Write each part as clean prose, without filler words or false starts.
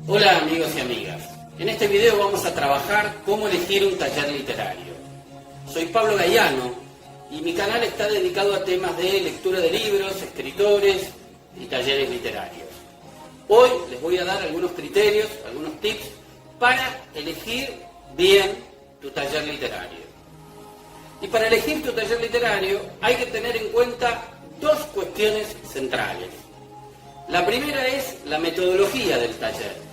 Hola amigos y amigas, en este video vamos a trabajar cómo elegir un taller literario. Soy Pablo Gaiano y mi canal está dedicado a temas de lectura de libros, escritores y talleres literarios. Hoy les voy a dar algunos criterios, algunos tips para elegir bien tu taller literario. Y para elegir tu taller literario hay que tener en cuenta dos cuestiones centrales. La primera es la metodología del taller.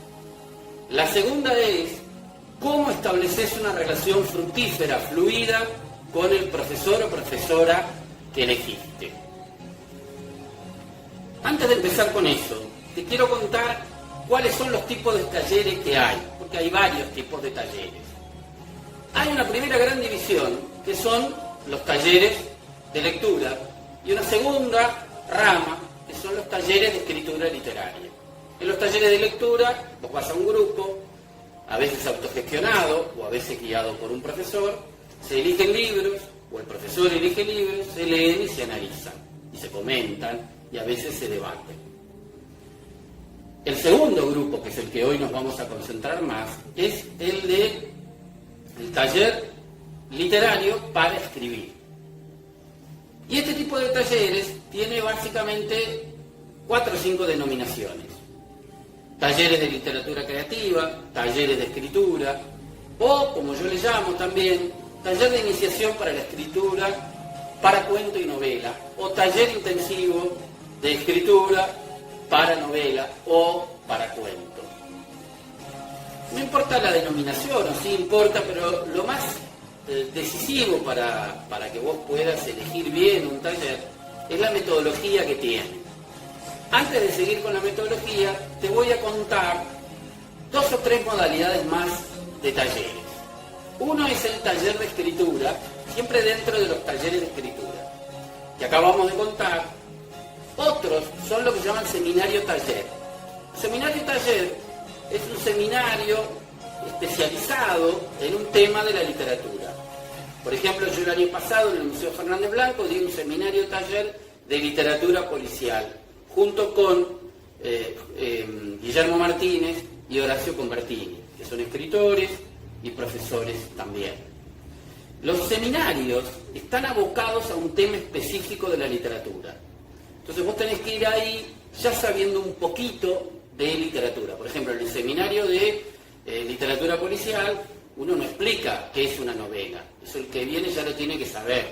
La segunda es cómo estableces una relación fructífera, fluida, con el profesor o profesora que elegiste. Antes de empezar con eso, te quiero contar cuáles son los tipos de talleres que hay, porque hay varios tipos de talleres. Hay una primera gran división, que son los talleres de lectura, y una segunda rama, que son los talleres de escritura literaria. En los talleres de lectura, vos vas a un grupo, a veces autogestionado o a veces guiado por un profesor, se eligen libros, o el profesor elige libros, se leen y se analizan, y se comentan, y a veces se debaten. El segundo grupo, que es el que hoy nos vamos a concentrar más, es el taller literario para escribir. Y este tipo de talleres tiene básicamente 4 o 5 denominaciones. Talleres de literatura creativa, talleres de escritura, o, como yo le llamo también, taller de iniciación para la escritura, para cuento y novela, o taller intensivo de escritura para novela o para cuento. No importa la denominación, o sí importa, pero lo más decisivo para que vos puedas elegir bien un taller es la metodología que tiene. Antes de seguir con la metodología, te voy a contar 2 o 3 modalidades más de talleres. Uno es el taller de escritura, siempre dentro de los talleres de escritura, que acabamos de contar. Otros son lo que llaman seminario-taller. Seminario-taller es un seminario especializado en un tema de la literatura. Por ejemplo, yo el año pasado en el Museo Fernández Blanco di un seminario-taller de literatura policial, junto con Guillermo Martínez y Horacio Convertini, que son escritores y profesores también. Los seminarios están abocados a un tema específico de la literatura. Entonces vos tenés que ir ahí ya sabiendo un poquito de literatura. Por ejemplo, en el seminario de literatura policial, uno no explica qué es una novela. Eso el que viene ya lo tiene que saber.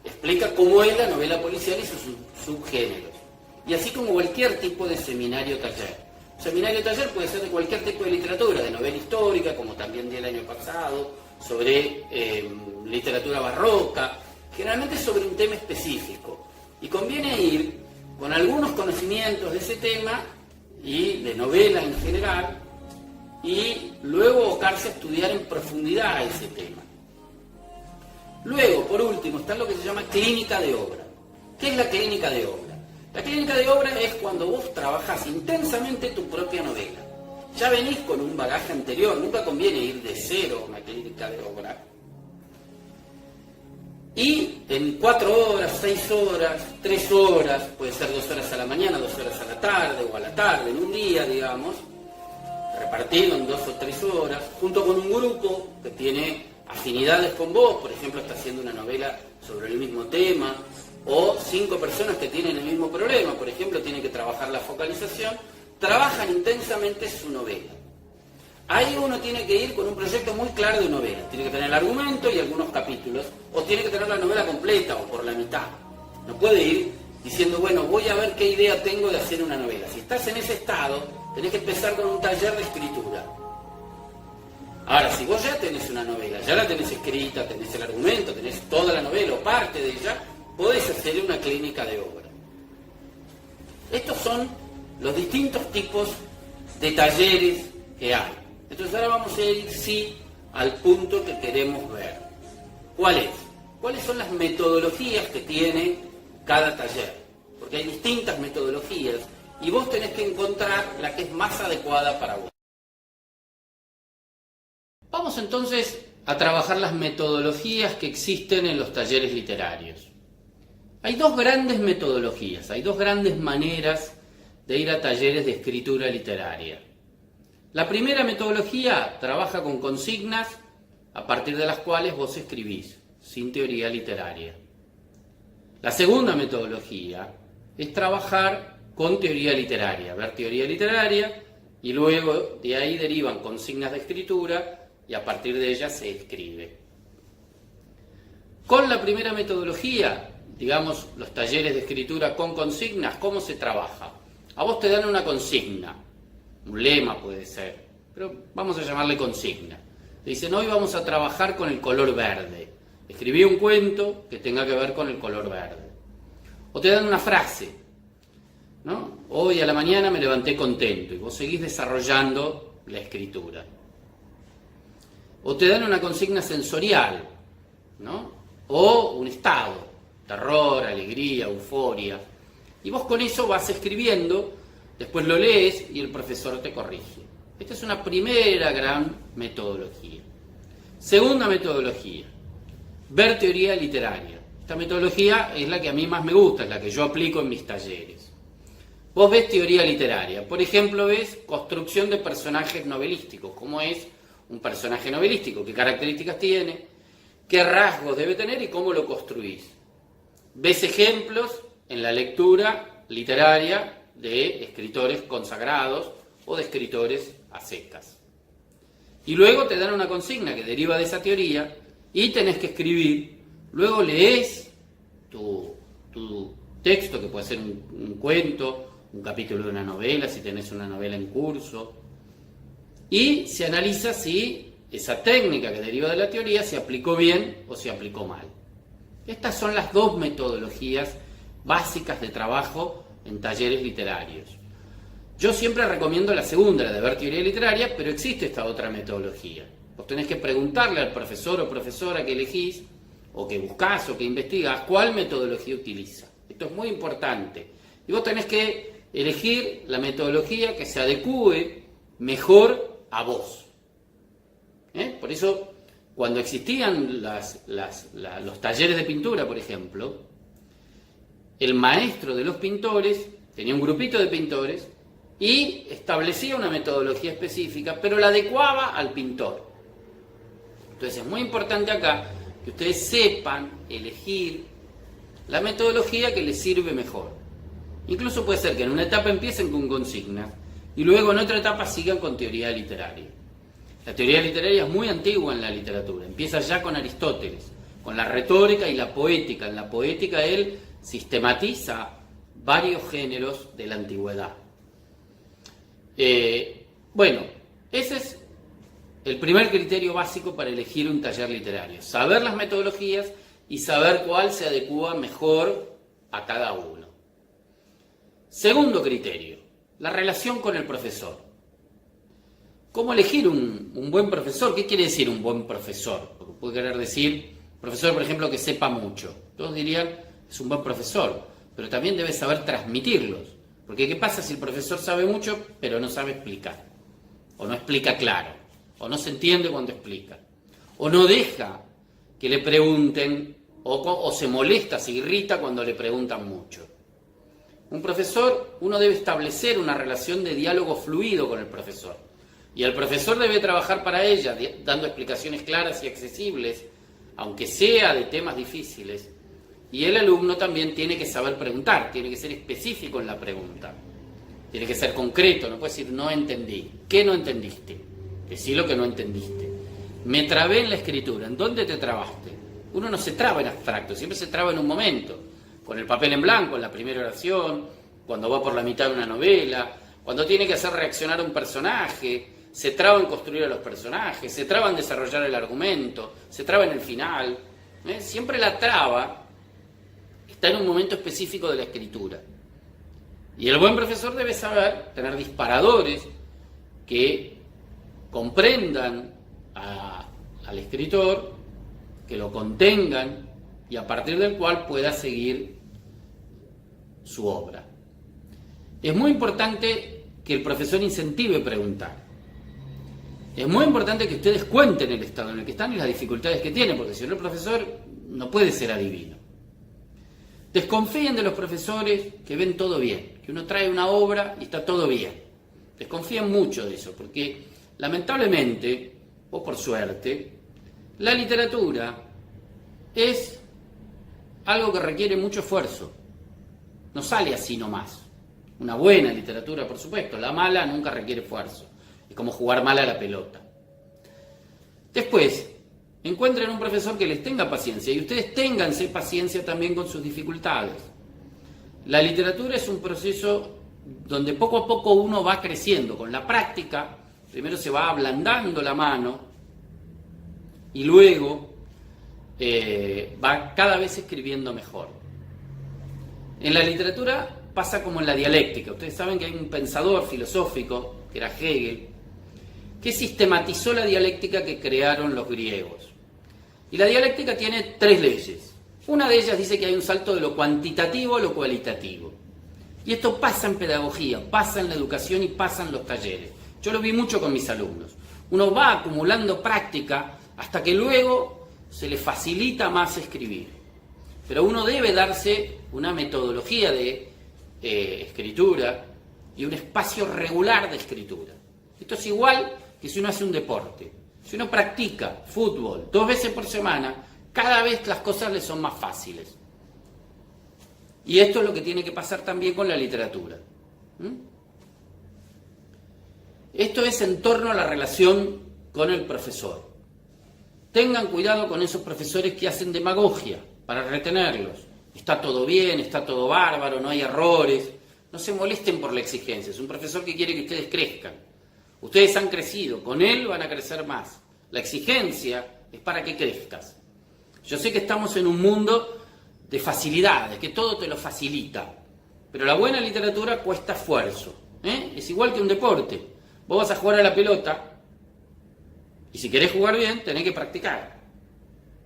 Explica cómo es la novela policial y sus subgéneros. Y así como cualquier tipo de seminario-taller. Seminario-taller puede ser de cualquier tipo de literatura, de novela histórica, como también di el año pasado, sobre literatura barroca, generalmente sobre un tema específico. Y conviene ir con algunos conocimientos de ese tema y de novela en general, y luego abocarse a estudiar en profundidad ese tema. Luego, por último, está lo que se llama clínica de obra. ¿Qué es la clínica de obra? La clínica de obra es cuando vos trabajás intensamente tu propia novela. Ya venís con un bagaje anterior, nunca conviene ir de cero a una clínica de obra. Y en 4 horas, 6 horas, 3 horas, puede ser 2 horas a la mañana, 2 horas a la tarde o a la tarde, en un día, digamos, repartido en 2 o 3 horas, junto con un grupo que tiene afinidades con vos, por ejemplo, está haciendo una novela sobre el mismo tema, o 5 personas que tienen el mismo problema, por ejemplo, tienen que trabajar la focalización, trabajan intensamente su novela. Ahí uno tiene que ir con un proyecto muy claro de novela, tiene que tener el argumento y algunos capítulos, o tiene que tener la novela completa o por la mitad. No puede ir diciendo, bueno, voy a ver qué idea tengo de hacer una novela. Si estás en ese estado, tenés que empezar con un taller de escritura. Ahora, si vos ya tenés una novela, ya la tenés escrita, tenés el argumento, tenés toda la novela o parte de ella, podés hacer una clínica de obra. Estos son los distintos tipos de talleres que hay. Entonces ahora vamos a ir, sí, al punto que queremos ver. ¿Cuál es? ¿Cuáles son las metodologías que tiene cada taller? Porque hay distintas metodologías y vos tenés que encontrar la que es más adecuada para vos. Vamos entonces a trabajar las metodologías que existen en los talleres literarios. Hay 2 grandes metodologías, hay 2 grandes maneras de ir a talleres de escritura literaria. La primera metodología trabaja con consignas a partir de las cuales vos escribís, sin teoría literaria. La segunda metodología es trabajar con teoría literaria, ver teoría literaria y luego de ahí derivan consignas de escritura y a partir de ellas se escribe. Con la primera metodología, digamos, los talleres de escritura con consignas, ¿cómo se trabaja? A vos te dan una consigna, un lema puede ser, pero vamos a llamarle consigna. Te dicen, hoy vamos a trabajar con el color verde. Escribí un cuento que tenga que ver con el color verde. O te dan una frase, ¿no? Hoy a la mañana me levanté contento, y vos seguís desarrollando la escritura. O te dan una consigna sensorial, ¿no? O un estado, terror, alegría, euforia. Y vos con eso vas escribiendo, después lo lees y el profesor te corrige. Esta es una primera gran metodología. Segunda metodología, ver teoría literaria. Esta metodología es la que a mí más me gusta, es la que yo aplico en mis talleres. Vos ves teoría literaria, por ejemplo, ves construcción de personajes novelísticos, cómo es un personaje novelístico, qué características tiene, qué rasgos debe tener y cómo lo construís. Ves ejemplos en la lectura literaria de escritores consagrados o de escritores a secas. Y luego te dan una consigna que deriva de esa teoría y tenés que escribir. Luego lees tu texto, que puede ser un cuento, un capítulo de una novela, si tenés una novela en curso, y se analiza si esa técnica que deriva de la teoría se aplicó bien o se aplicó mal. Estas son las dos metodologías básicas de trabajo en talleres literarios. Yo siempre recomiendo la segunda, la de ver teoría literaria, pero existe esta otra metodología. Vos tenés que preguntarle al profesor o profesora que elegís, o que buscás o que investigás, cuál metodología utiliza. Esto es muy importante. Y vos tenés que elegir la metodología que se adecúe mejor a vos. Por eso, cuando existían los talleres de pintura, por ejemplo, el maestro de los pintores tenía un grupito de pintores y establecía una metodología específica, pero la adecuaba al pintor. Entonces es muy importante acá que ustedes sepan elegir la metodología que les sirve mejor. Incluso puede ser que en una etapa empiecen con consignas y luego en otra etapa sigan con teoría literaria. La teoría literaria es muy antigua en la literatura, empieza ya con Aristóteles, con la retórica y la poética. En la poética él sistematiza varios géneros de la antigüedad. Bueno, ese es el primer criterio básico para elegir un taller literario, saber las metodologías y saber cuál se adecúa mejor a cada uno. Segundo criterio, la relación con el profesor. ¿Cómo elegir un buen profesor? ¿Qué quiere decir un buen profesor? Porque puede querer decir, profesor, por ejemplo, que sepa mucho. Todos dirían, es un buen profesor, pero también debe saber transmitirlos. Porque ¿qué pasa si el profesor sabe mucho, pero no sabe explicar? O no explica claro, o no se entiende cuando explica, o no deja que le pregunten, o se molesta, se irrita cuando le preguntan mucho. Un profesor, uno debe establecer una relación de diálogo fluido con el profesor. Y el profesor debe trabajar para ella, dando explicaciones claras y accesibles, aunque sea de temas difíciles. Y el alumno también tiene que saber preguntar, tiene que ser específico en la pregunta. Tiene que ser concreto, no puede decir no entendí. ¿Qué no entendiste? Decí lo que no entendiste. Me trabé en la escritura. ¿En dónde te trabaste? Uno no se traba en abstracto, siempre se traba en un momento. Con el papel en blanco, en la primera oración, cuando va por la mitad de una novela, cuando tiene que hacer reaccionar a un personaje, se traba en construir a los personajes, se traba en desarrollar el argumento, se traba en el final. Siempre la traba está en un momento específico de la escritura. Y el buen profesor debe saber tener disparadores que comprendan al escritor, que lo contengan y a partir del cual pueda seguir su obra. Es muy importante que el profesor incentive preguntar. Es muy importante que ustedes cuenten el estado en el que están y las dificultades que tienen, porque si no el profesor no puede ser adivino. Desconfíen de los profesores que ven todo bien, que uno trae una obra y está todo bien. Desconfían mucho de eso, porque lamentablemente, o por suerte, la literatura es algo que requiere mucho esfuerzo. No sale así nomás. Una buena literatura, por supuesto. La mala nunca requiere esfuerzo. Es como jugar mal a la pelota. Después, encuentren un profesor que les tenga paciencia y ustedes ténganse paciencia también con sus dificultades. La literatura es un proceso donde poco a poco uno va creciendo. Con la práctica, primero se va ablandando la mano y luego va cada vez escribiendo mejor. En la literatura pasa como en la dialéctica. Ustedes saben que hay un pensador filosófico, que era Hegel, que sistematizó la dialéctica que crearon los griegos. Y la dialéctica tiene 3 leyes. Una de ellas dice que hay un salto de lo cuantitativo a lo cualitativo. Y esto pasa en pedagogía, pasa en la educación y pasa en los talleres. Yo lo vi mucho con mis alumnos. Uno va acumulando práctica hasta que luego se le facilita más escribir. Pero uno debe darse una metodología de escritura y un espacio regular de escritura. Esto es igual que si uno hace un deporte. Si uno practica fútbol 2 veces por semana, cada vez las cosas le son más fáciles. Y esto es lo que tiene que pasar también con la literatura. Esto es en torno a la relación con el profesor. Tengan cuidado con esos profesores que hacen demagogia para retenerlos. Está todo bien, está todo bárbaro, no hay errores. No se molesten por la exigencia. Es un profesor que quiere que ustedes crezcan. Ustedes han crecido, con él van a crecer más. La exigencia es para que crezcas. Yo sé que estamos en un mundo de facilidades, que todo te lo facilita. Pero la buena literatura cuesta esfuerzo. Es igual que un deporte. Vos vas a jugar a la pelota y si querés jugar bien, tenés que practicar.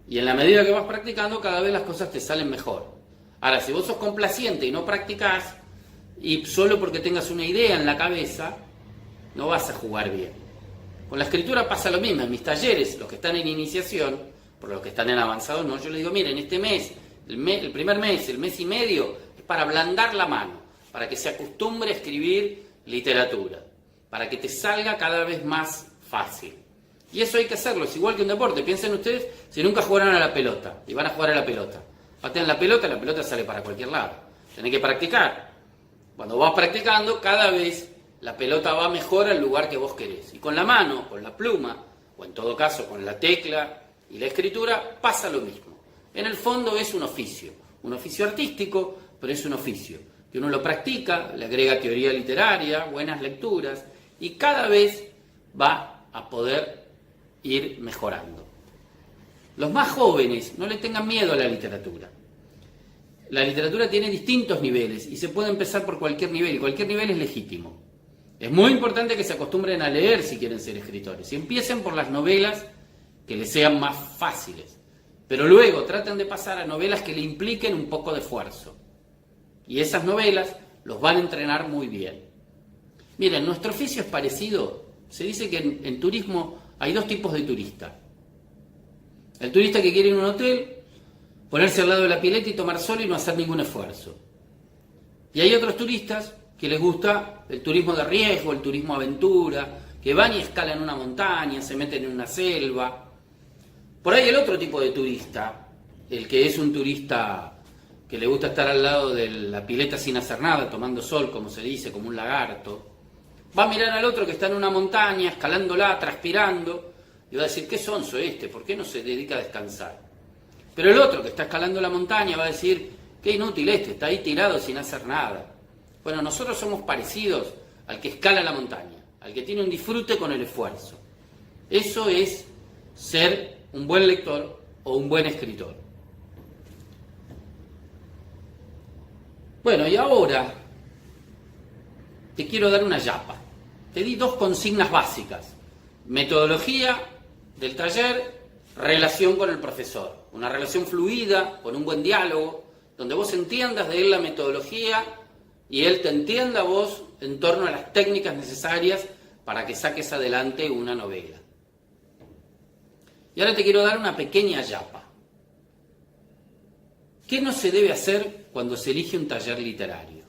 Y en la medida que vas practicando, cada vez las cosas te salen mejor. Ahora, si vos sos complaciente y no practicás, y solo porque tengas una idea en la cabeza, no vas a jugar bien. Con la escritura pasa lo mismo. En mis talleres, los que están en iniciación, por los que están en avanzado, no, yo les digo, miren, este mes, el primer mes, el mes y medio, es para ablandar la mano, para que se acostumbre a escribir literatura, para que te salga cada vez más fácil. Y eso hay que hacerlo, es igual que un deporte. Piensen ustedes si nunca jugaron a la pelota, y van a jugar a la pelota. Patean la pelota sale para cualquier lado. Tenés que practicar. Cuando vas practicando, cada vez la pelota va mejor al lugar que vos querés. Y con la mano, con la pluma, o en todo caso con la tecla y la escritura, pasa lo mismo. En el fondo es un oficio artístico, pero es un oficio. Que uno lo practica, le agrega teoría literaria, buenas lecturas, y cada vez va a poder ir mejorando. Los más jóvenes, no le tengan miedo a la literatura. La literatura tiene distintos niveles y se puede empezar por cualquier nivel, y cualquier nivel es legítimo. Es muy importante que se acostumbren a leer si quieren ser escritores. Y empiecen por las novelas que les sean más fáciles. Pero luego traten de pasar a novelas que le impliquen un poco de esfuerzo. Y esas novelas los van a entrenar muy bien. Miren, nuestro oficio es parecido. Se dice que en turismo hay 2 tipos de turista. El turista que quiere ir a un hotel, ponerse al lado de la pileta y tomar sol y no hacer ningún esfuerzo. Y hay otros turistas que les gusta el turismo de riesgo, el turismo aventura, que van y escalan una montaña, se meten en una selva. Por ahí el otro tipo de turista, el que es un turista que le gusta estar al lado de la pileta sin hacer nada, tomando sol, como se dice, como un lagarto, va a mirar al otro que está en una montaña, escalándola, transpirando, y va a decir, ¿qué sonso este? ¿Por qué no se dedica a descansar? Pero el otro que está escalando la montaña va a decir, qué inútil este, está ahí tirado sin hacer nada. Bueno, nosotros somos parecidos al que escala la montaña, al que tiene un disfrute con el esfuerzo. Eso es ser un buen lector o un buen escritor. Bueno, y ahora te quiero dar una yapa. Te di 2 consignas básicas. Metodología del taller, relación con el profesor. Una relación fluida, con un buen diálogo, donde vos entiendas de él la metodología y él te entienda a vos en torno a las técnicas necesarias para que saques adelante una novela. Y ahora te quiero dar una pequeña yapa. ¿Qué no se debe hacer cuando se elige un taller literario?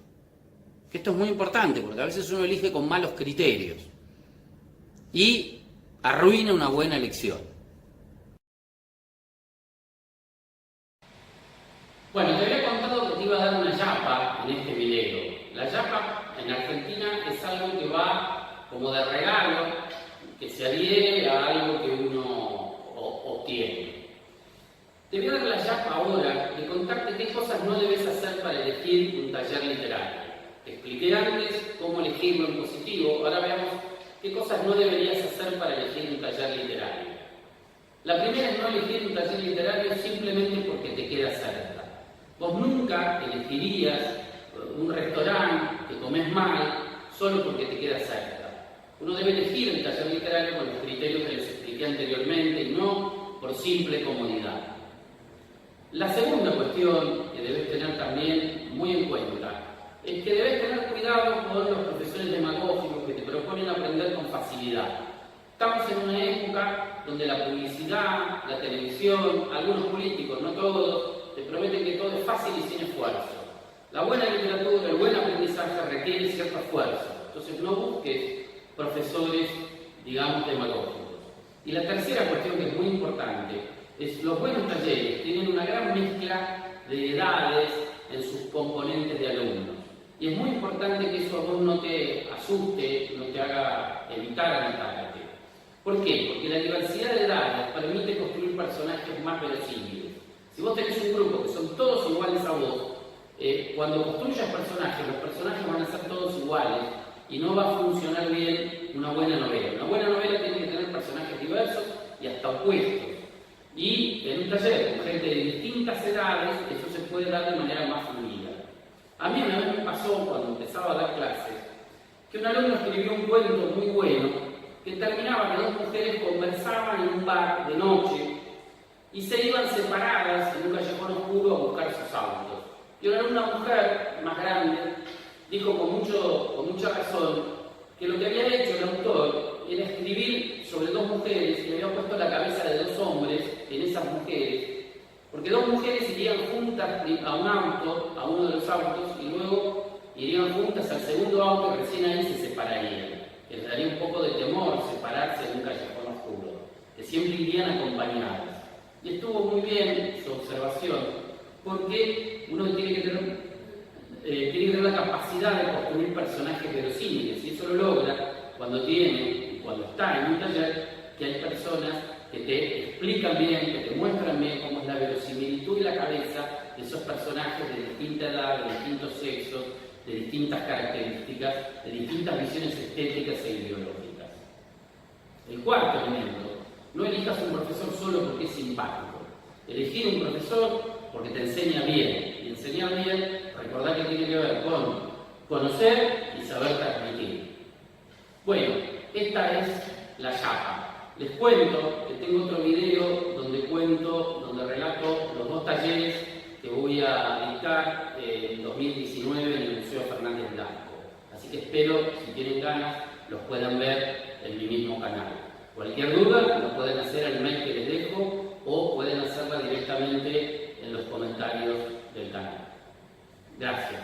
que esto es muy importante, porque a veces uno elige con malos criterios y arruina una buena elección. Bueno, te había contado que te iba a dar una yapa en este video. La yapa en Argentina es algo que va como de regalo, que se adhiere a algo que uno obtiene. Te voy a dar la yapa ahora de contarte qué cosas no debes hacer para elegir un taller literario. Te expliqué antes cómo elegirlo en positivo, ahora veamos qué cosas no deberías hacer para elegir un taller literario. La primera es no elegir un taller literario simplemente porque te queda cerca. Vos nunca elegirías un restaurante que comes mal solo porque te queda cerca. Uno debe elegir el taller literario con los criterios que les expliqué anteriormente y no por simple comodidad. La segunda cuestión que debes tener también muy en cuenta es que debes tener cuidado con los profesores demagógicos que te proponen aprender con facilidad. Estamos en una época donde la publicidad, la televisión, algunos políticos, no todos, te prometen que todo es fácil y sin esfuerzo. La buena literatura, el buen aprendizaje requiere cierto esfuerzo. Entonces no busques profesores, digamos, demagógicos. Y la tercera cuestión que es muy importante es los buenos talleres tienen una gran mezcla de edades en sus componentes de alumnos. Y es muy importante que eso a vos no te asuste, no te haga evitar anotarte. ¿Por qué? Porque la diversidad de edades permite construir personajes más verosímiles. Si vos tenés un grupo que son todos iguales a vos, cuando construyas personajes, los personajes van a ser todos iguales y no va a funcionar bien una buena novela. Una buena novela tiene que tener personajes diversos y hasta opuestos. Y en un taller con gente de distintas edades, eso se puede dar de manera más fluida. A mí una vez me pasó, cuando empezaba a dar clases, que un alumno escribió un cuento muy bueno que terminaba que dos mujeres conversaban en un bar de noche y se iban separadas en un callejón oscuro a buscar sus autos. Y una mujer más grande dijo con mucha razón que lo que había hecho el autor era escribir sobre dos mujeres y había puesto la cabeza de dos hombres en esas mujeres, porque dos mujeres irían juntas a un auto, a uno de los autos, y luego irían juntas al segundo auto y recién ahí se separarían. Que les daría un poco de temor separarse en un callejón oscuro, que siempre irían acompañadas. Y estuvo muy bien su observación, porque uno tiene que tener la capacidad de construir personajes verosímiles, y eso lo logra cuando está en un taller, que hay personas que te explican bien, que te muestran bien cómo es la verosimilitud y la cabeza de esos personajes de distinta edad, de distintos sexos, de distintas características, de distintas visiones estéticas e ideológicas. El cuarto elemento, no elijas un profesor solo porque es simpático. Elegir un profesor porque te enseña bien. Y enseñar bien, recordad que tiene que ver con conocer y saber transmitir. Bueno, esta es la yapa. Les cuento que tengo otro video donde relato los dos talleres que voy a dictar en 2019 en el Museo Fernández Blanco. Así que espero, si tienen ganas, los puedan ver en mi mismo canal. Cualquier duda lo pueden hacer al mail que les dejo o pueden hacerla directamente en los comentarios del canal. Gracias.